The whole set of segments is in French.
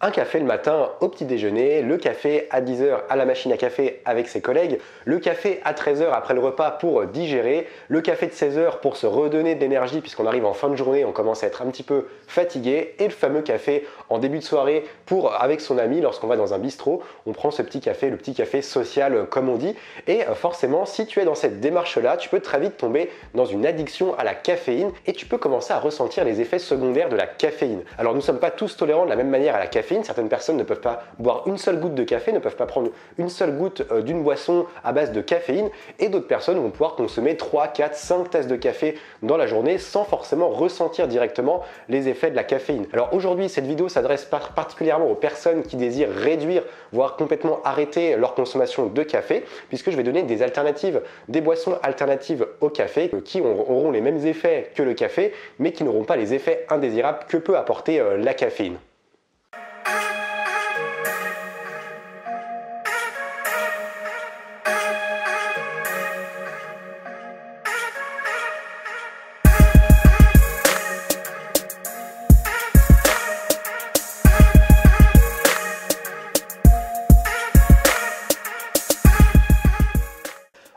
Un café le matin au petit déjeuner, le café à 10 h à la machine à café avec ses collègues, le café à 13 h après le repas pour digérer, le café de 16 h pour se redonner de l'énergie puisqu'on arrive en fin de journée, on commence à être un petit peu fatigué, et le fameux café en début de soirée pour avec son ami lorsqu'on va dans un bistrot, on prend ce petit café, le petit café social comme on dit, et forcément si tu es dans cette démarche-là, tu peux très vite tomber dans une addiction à la caféine et tu peux commencer à ressentir les effets secondaires de la caféine. Alors nous ne sommes pas tous tolérants de la même manière à la caféine. Certaines personnes ne peuvent pas boire une seule goutte de café, ne peuvent pas prendre une seule goutte d'une boisson à base de caféine, et d'autres personnes vont pouvoir consommer 3, 4, 5 tasses de café dans la journée sans forcément ressentir directement les effets de la caféine. Alors aujourd'hui, cette vidéo s'adresse particulièrement aux personnes qui désirent réduire, voire complètement arrêter leur consommation de café, puisque je vais donner des alternatives, des boissons alternatives au café qui auront les mêmes effets que le café, mais qui n'auront pas les effets indésirables que peut apporter la caféine.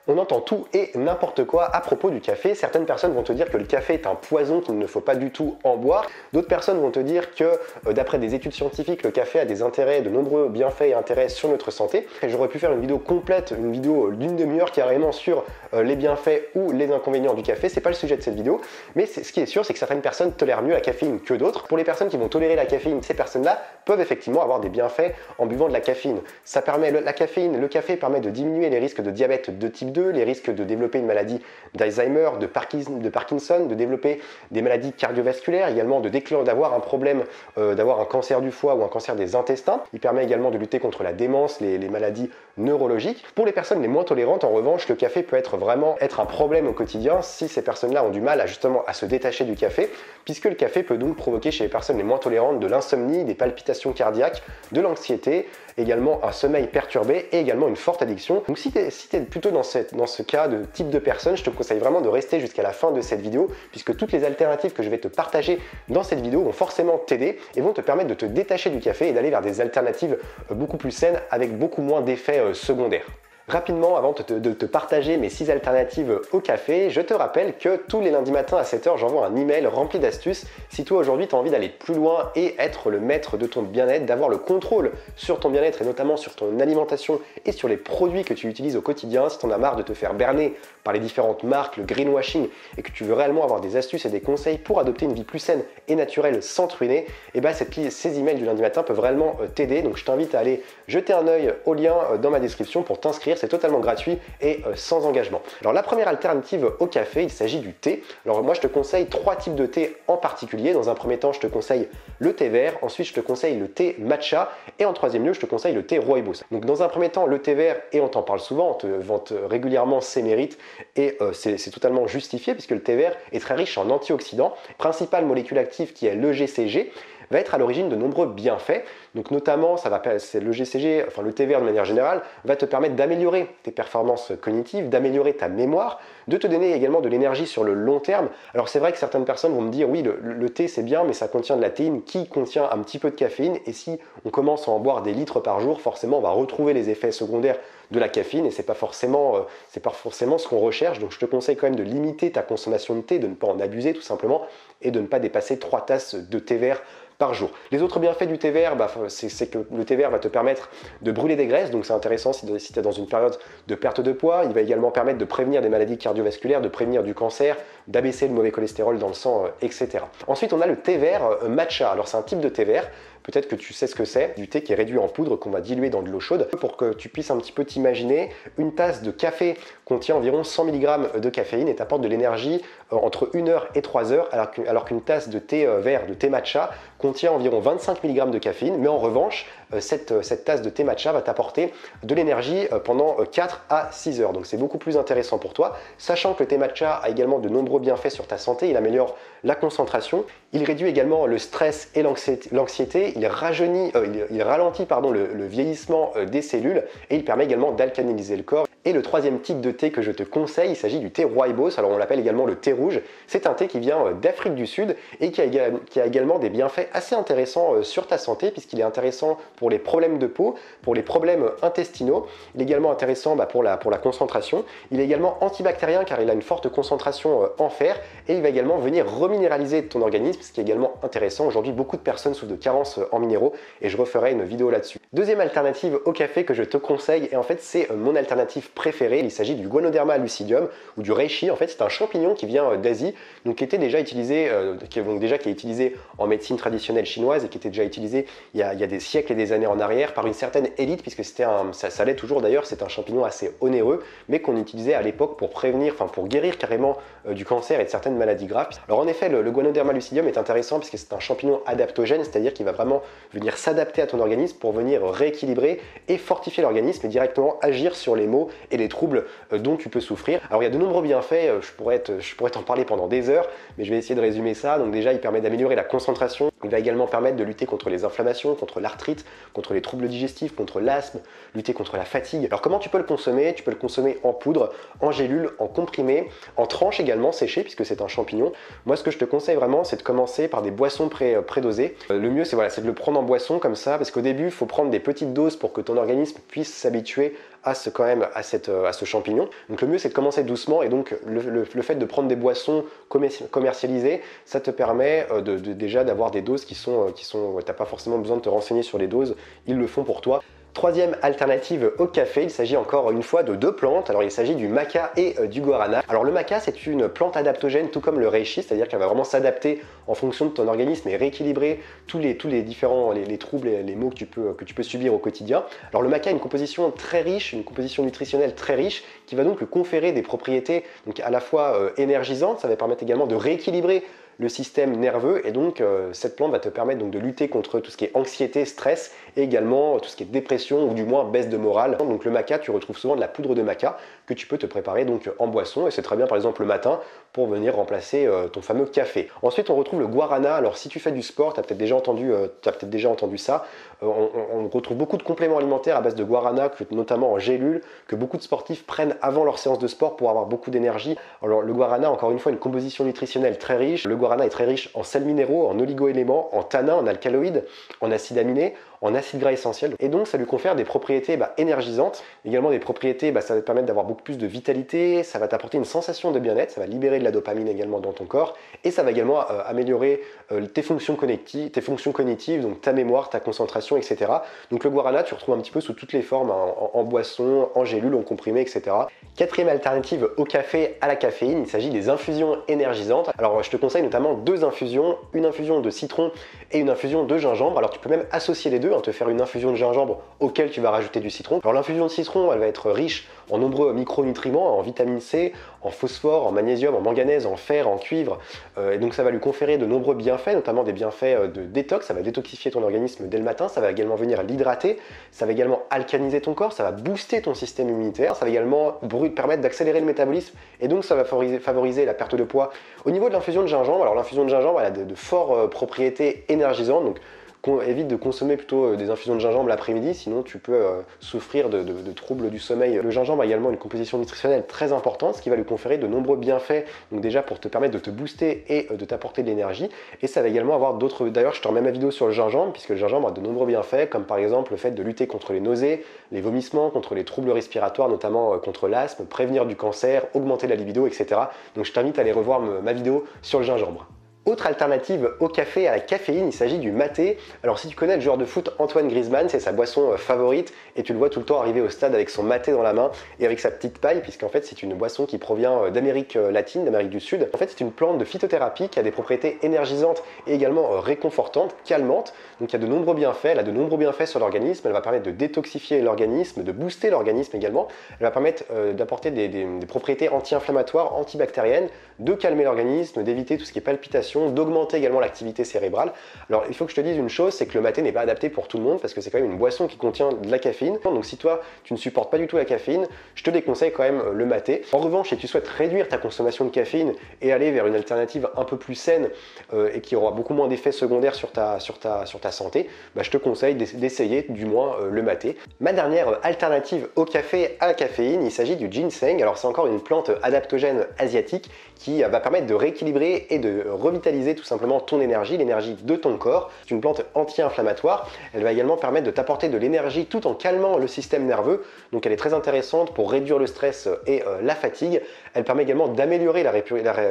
On entend tout et n'importe quoi à propos du café. Certaines personnes vont te dire que le café est un poison qu'il ne faut pas du tout en boire. D'autres personnes vont te dire que d'après des études scientifiques, le café a des intérêts, de nombreux bienfaits et intérêts sur notre santé. J'aurais pu faire une vidéo complète, une vidéo d'une demi-heure carrément sur les bienfaits ou les inconvénients du café. C'est pas le sujet de cette vidéo, mais ce qui est sûr, c'est que certaines personnes tolèrent mieux la caféine que d'autres. Pour les personnes qui vont tolérer la caféine, ces personnes-là peuvent effectivement avoir des bienfaits en buvant de la caféine. Ça permet, la caféine, le café permet de diminuer les risques de diabète de type 2, les risques de développer une maladie d'Alzheimer, de Parkinson, de développer des maladies cardiovasculaires, également d'avoir un problème, d'avoir un cancer du foie ou un cancer des intestins. Il permet également de lutter contre la démence, les maladies neurologiques. Pour les personnes les moins tolérantes, en revanche, le café peut vraiment être un problème au quotidien si ces personnes-là ont du mal justement à se détacher du café, puisque le café peut donc provoquer chez les personnes les moins tolérantes de l'insomnie, des palpitations cardiaques, de l'anxiété, également un sommeil perturbé et également une forte addiction. Donc si tu es plutôt dans ce cas de type de personne, je te conseille vraiment de rester jusqu'à la fin de cette vidéo, puisque toutes les alternatives que je vais te partager dans cette vidéo vont forcément t'aider et vont te permettre de te détacher du café et d'aller vers des alternatives beaucoup plus saines avec beaucoup moins d'effets secondaires. Rapidement, avant de te partager mes 6 alternatives au café, je te rappelle que tous les lundis matins à 7 h, j'envoie un email rempli d'astuces. Si toi aujourd'hui tu as envie d'aller plus loin et être le maître de ton bien-être, d'avoir le contrôle sur ton bien-être et notamment sur ton alimentation et sur les produits que tu utilises au quotidien, si tu en as marre de te faire berner par les différentes marques, le greenwashing, et que tu veux réellement avoir des astuces et des conseils pour adopter une vie plus saine et naturelle sans te ruiner, et bien ces emails du lundi matin peuvent réellement t'aider. Donc je t'invite à aller jeter un œil au lien dans ma description pour t'inscrire. C'est totalement gratuit et sans engagement. Alors la première alternative au café, il s'agit du thé. Alors moi je te conseille 3 types de thé en particulier. Dans un premier temps, je te conseille le thé vert, ensuite je te conseille le thé matcha et en troisième lieu, je te conseille le thé rooibos. Donc dans un premier temps, le thé vert, et on t'en parle souvent, on te vante régulièrement ses mérites et c'est totalement justifié puisque le thé vert est très riche en antioxydants. Principale molécule active qui est l'EGCG va être à l'origine de nombreux bienfaits. Donc notamment, c'est le GCG, enfin le thé vert de manière générale, va te permettre d'améliorer tes performances cognitives, d'améliorer ta mémoire, de te donner également de l'énergie sur le long terme. Alors c'est vrai que certaines personnes vont me dire oui, le thé c'est bien, mais ça contient de la théine qui contient un petit peu de caféine, et si on commence à en boire des litres par jour, forcément on va retrouver les effets secondaires de la caféine et c'est pas forcément ce qu'on recherche. Donc je te conseille quand même de limiter ta consommation de thé, de ne pas en abuser tout simplement et de ne pas dépasser 3 tasses de thé vert par jour. Les autres bienfaits du thé vert, c'est que le thé vert va te permettre de brûler des graisses, donc c'est intéressant si tu es dans une période de perte de poids. Il va également permettre de prévenir des maladies cardiovasculaires, de prévenir du cancer, d'abaisser le mauvais cholestérol dans le sang, etc. Ensuite, on a le thé vert matcha. Alors c'est un type de thé vert, peut-être que tu sais ce que c'est, du thé qui est réduit en poudre qu'on va diluer dans de l'eau chaude. Pour que tu puisses un petit peu t'imaginer, une tasse de café contient environ 100 mg de caféine et t'apporte de l'énergie entre 1 heure et 3 heures, alors qu'une tasse de thé vert, de thé matcha, contient environ 25 mg de caféine, mais en revanche, cette tasse de thé matcha va t'apporter de l'énergie pendant 4 à 6 heures. Donc c'est beaucoup plus intéressant pour toi, sachant que le thé matcha a également de nombreux bienfaits sur ta santé. Il améliore la concentration, il réduit également le stress et l'anxiété, il ralentit le vieillissement des cellules et il permet également d'alcaliniser le corps Et le troisième type de thé que je te conseille, il s'agit du thé rooibos, alors on l'appelle également le thé rouge. C'est un thé qui vient d'Afrique du Sud et qui a également des bienfaits assez intéressants sur ta santé, puisqu'il est intéressant pour les problèmes de peau, pour les problèmes intestinaux. Il est également intéressant pour la concentration. Il est également antibactérien car il a une forte concentration en fer, et il va également venir reminéraliser ton organisme, ce qui est également intéressant. Aujourd'hui, beaucoup de personnes souffrent de carences en minéraux et je referai une vidéo là-dessus. Deuxième alternative au café que je te conseille, et en fait c'est mon alternative préférée, il s'agit du Guanoderma lucidium ou du reishi. En fait, c'est un champignon qui vient d'Asie, donc qui était déjà utilisé, qui est utilisé en médecine traditionnelle chinoise et qui était déjà utilisé il y a des siècles et des années en arrière par une certaine élite, puisque ça l'est toujours d'ailleurs, c'est un champignon assez onéreux, mais qu'on utilisait à l'époque pour prévenir, pour guérir carrément du cancer et de certaines maladies graves. Alors en effet, le Guanoderma lucidium est intéressant puisque c'est un champignon adaptogène, c'est-à-dire qu'il va vraiment venir s'adapter à ton organisme pour venir rééquilibrer et fortifier l'organisme et directement agir sur les maux et les troubles dont tu peux souffrir. Alors il y a de nombreux bienfaits, je pourrais t'en parler pendant des heures, mais je vais essayer de résumer ça. Donc déjà, il permet d'améliorer la concentration, il va également permettre de lutter contre les inflammations, contre l'arthrite, contre les troubles digestifs, contre l'asthme, lutter contre la fatigue. Alors comment tu peux le consommer? Tu peux le consommer en poudre, en gélule, en comprimé, en tranches également séchées puisque c'est un champignon. Moi, ce que je te conseille vraiment, c'est de commencer par des boissons prédosées. Le mieux, c'est de le prendre en boisson comme ça, parce qu'au début, il faut prendre des petites doses pour que ton organisme puisse s'habituer à ce champignon. Donc le mieux, c'est de commencer doucement, et donc le fait de prendre des boissons commercialisées, ça te permet déjà d'avoir des doses qui sont t'as pas forcément besoin de te renseigner sur les doses, ils le font pour toi. Troisième alternative au café, il s'agit encore une fois de deux plantes. Alors il s'agit du maca et du guarana. Alors le maca, c'est une plante adaptogène tout comme le reishi, c'est-à-dire qu'elle va vraiment s'adapter en fonction de ton organisme et rééquilibrer tous les différents les troubles et les maux que tu peux subir au quotidien. Alors le maca a une composition très riche, une composition nutritionnelle très riche, qui va donc lui conférer des propriétés donc à la fois énergisantes. Ça va permettre également de rééquilibrer le système nerveux, et donc cette plante va te permettre donc de lutter contre tout ce qui est anxiété, stress, et également tout ce qui est dépression ou du moins baisse de morale. Donc le maca, tu retrouves souvent de la poudre de maca que tu peux te préparer donc en boisson, et c'est très bien par exemple le matin pour venir remplacer ton fameux café. Ensuite, on retrouve le guarana. Alors si tu fais du sport, tu as peut-être déjà entendu ça. On retrouve beaucoup de compléments alimentaires à base de guarana, notamment en gélule, que beaucoup de sportifs prennent avant leur séance de sport pour avoir beaucoup d'énergie. Alors le guarana, encore une fois, une composition nutritionnelle très riche. Le guarana est très riche en sels minéraux, en oligo-éléments, en tanins, en alcaloïdes, en acides aminés, en acides gras essentiels, et donc ça lui confère des propriétés énergisantes, également des propriétés, ça va te permettre d'avoir beaucoup plus de vitalité, ça va t'apporter une sensation de bien-être, ça va libérer de la dopamine également dans ton corps, et ça va également améliorer tes fonctions cognitives, donc ta mémoire, ta concentration, etc. Donc le guarana, tu retrouves un petit peu sous toutes les formes, en boisson, en gélule, en comprimé, etc. Quatrième alternative au café, à la caféine, il s'agit des infusions énergisantes. Alors je te conseille notamment deux infusions, une infusion de citron et une infusion de gingembre. Alors tu peux même associer les deux, te faire une infusion de gingembre auquel tu vas rajouter du citron. Alors l'infusion de citron, elle va être riche en nombreux micronutriments, en vitamine C, en phosphore, en magnésium, en manganèse, en fer, en cuivre, et donc ça va lui conférer de nombreux bienfaits, notamment des bienfaits de détox. Ça va détoxifier ton organisme dès le matin, ça va également venir l'hydrater, ça va également alcaliniser ton corps, ça va booster ton système immunitaire, ça va également permettre d'accélérer le métabolisme, et donc ça va favoriser la perte de poids. Au niveau de l'infusion de gingembre, alors l'infusion de gingembre, elle a de fortes propriétés énergisantes, donc évite de consommer plutôt des infusions de gingembre l'après-midi, sinon tu peux souffrir de troubles du sommeil. Le gingembre a également une composition nutritionnelle très importante, ce qui va lui conférer de nombreux bienfaits, donc déjà pour te permettre de te booster et de t'apporter de l'énergie, et ça va également avoir d'autres... D'ailleurs, je te remets ma vidéo sur le gingembre, puisque le gingembre a de nombreux bienfaits, comme par exemple le fait de lutter contre les nausées, les vomissements, contre les troubles respiratoires, notamment contre l'asthme, prévenir du cancer, augmenter la libido, etc. Donc je t'invite à aller revoir ma vidéo sur le gingembre. Autre alternative au café, à la caféine, il s'agit du maté. Alors si tu connais le joueur de foot Antoine Griezmann, c'est sa boisson favorite, et tu le vois tout le temps arriver au stade avec son maté dans la main et avec sa petite paille, puisqu'en fait c'est une boisson qui provient d'Amérique latine, d'Amérique du Sud. En fait, c'est une plante de phytothérapie qui a des propriétés énergisantes et également réconfortantes, calmantes. Donc il y a de nombreux bienfaits, elle a de nombreux bienfaits sur l'organisme, elle va permettre de détoxifier l'organisme, de booster l'organisme également. Elle va permettre d'apporter des propriétés anti-inflammatoires, antibactériennes, de calmer l'organisme, d'éviter tout ce qui est palpitation, circulation, d'augmenter également l'activité cérébrale. Alors il faut que je te dise une chose, c'est que le maté n'est pas adapté pour tout le monde parce que c'est quand même une boisson qui contient de la caféine. Donc si toi tu ne supportes pas du tout la caféine, je te déconseille quand même le maté. En revanche, si tu souhaites réduire ta consommation de caféine et aller vers une alternative un peu plus saine et qui aura beaucoup moins d'effets secondaires sur ta santé, je te conseille d'essayer du moins le maté. Ma dernière alternative au café à la caféine, il s'agit du ginseng. Alors c'est encore une plante adaptogène asiatique qui va permettre de rééquilibrer et de revitaliser tout simplement ton énergie, l'énergie de ton corps. C'est une plante anti-inflammatoire. Elle va également permettre de t'apporter de l'énergie tout en calmant le système nerveux. Donc elle est très intéressante pour réduire le stress et la fatigue. Elle permet également d'améliorer la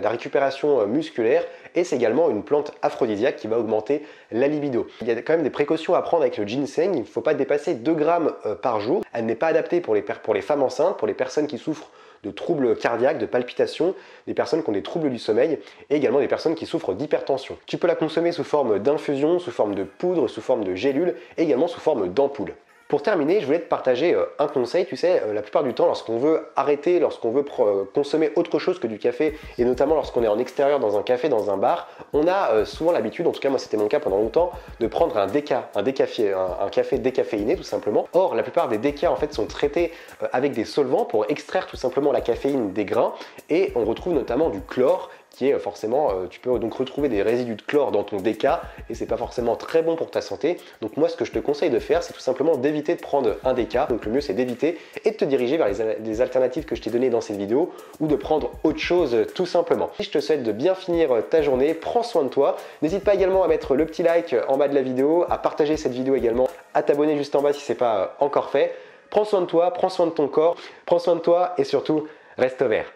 récupération musculaire et c'est également une plante aphrodisiaque qui va augmenter la libido. Il y a quand même des précautions à prendre avec le ginseng. Il ne faut pas dépasser 2 grammes par jour. Elle n'est pas adaptée pour les femmes enceintes, pour les personnes qui souffrent de troubles cardiaques, de palpitations, des personnes qui ont des troubles du sommeil et également des personnes qui souffrent d'hypertension. Tu peux la consommer sous forme d'infusion, sous forme de poudre, sous forme de gélule et également sous forme d'ampoule. Pour terminer, je voulais te partager un conseil. Tu sais, la plupart du temps, lorsqu'on veut arrêter, lorsqu'on veut consommer autre chose que du café, et notamment lorsqu'on est en extérieur dans un café, dans un bar, on a souvent l'habitude, en tout cas moi c'était mon cas pendant longtemps, de prendre un café décaféiné tout simplement. Or, la plupart des décas en fait sont traités avec des solvants pour extraire tout simplement la caféine des grains, et on retrouve notamment du chlore qui est forcément, tu peux donc retrouver des résidus de chlore dans ton déca et c'est pas forcément très bon pour ta santé. Donc moi ce que je te conseille de faire, c'est tout simplement d'éviter de prendre un déca. Donc le mieux c'est d'éviter et de te diriger vers les alternatives que je t'ai données dans cette vidéo ou de prendre autre chose tout simplement. Si je te souhaite de bien finir ta journée, prends soin de toi. N'hésite pas également à mettre le petit like en bas de la vidéo, à partager cette vidéo également, à t'abonner juste en bas si c'est pas encore fait. Prends soin de toi, prends soin de ton corps, prends soin de toi et surtout reste vert.